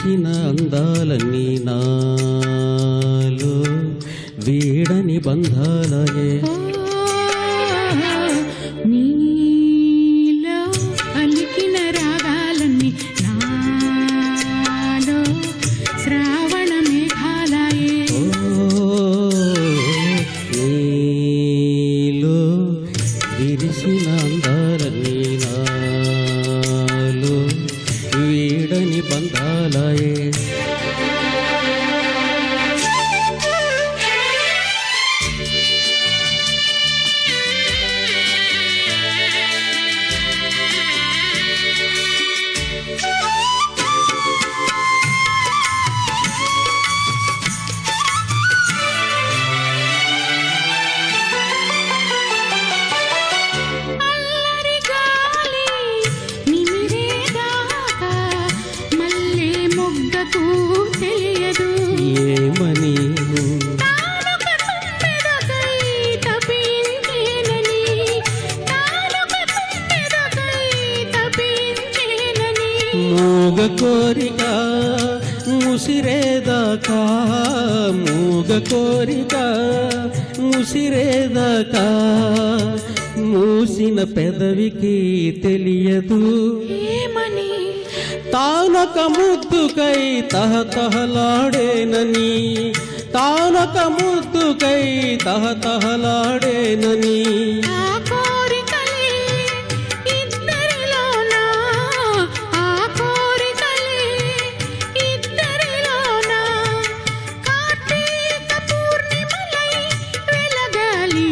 విరిసిన అందాలన్నీ నాలో వీడని బంధాలయే. నీలో అలికిన రాగాలన్నీ నాలో శ్రావణ మేఘాలయే. నీలో విరిసిన అందాలన్నీ నాలో వీడని బంధాలయే. అల్లరి గాలి నిమిరేదాకా మల్లె మొగ్గకు తెలియదు ఏమని తానుక తుమ్మెదకై తపించేనని, తానుక తుమ్మెదకై తపించేనని. మూగ కోరిక ముసిరేదాకా, మూగ కోరిక ముసిరేదాకా మూసిన పెదవికి తెలియదు ఏమని తానొక ముద్దుకై తహతహలాడేనని, తానొక ముద్దుకై తహతహలాడేనని. ఆ కోరికలే ఇద్దరిలోనా, ఆ కోరికలే ఇద్దరిలోనా కార్తీక పూర్ణిమలై వెలగాలి.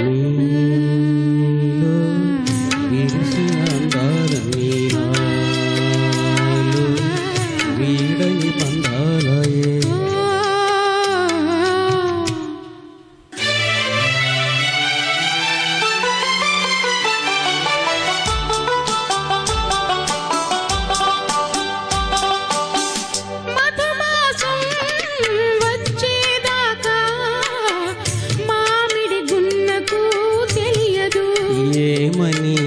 నీలో విరిసిన అందాలన్నీ నాలో వీడని బంధాలయే. మధుమాసం వచ్చేదాకా మామిడి గున్నకు తెలియదు ఏమని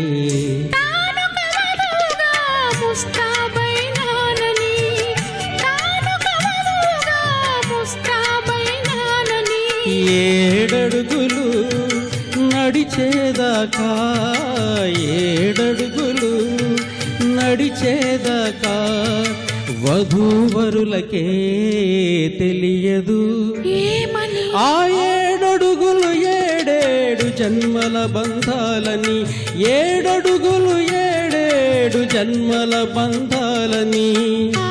తానుక వధువుగా ముస్తాబైనానని, తానుక వధువుగా ముస్తాబైనానని. ఏడడుగులు నడిచేదాకా, ఏడడుగులు నడిచేదాకా వధూవరులకే తెలియదు ఏమని ఆ ఏడడుగులు ఏడేడు జన్మల బంధాలని, ఏడడుగులు ఏడేడు జన్మల బంధాలని. ఆ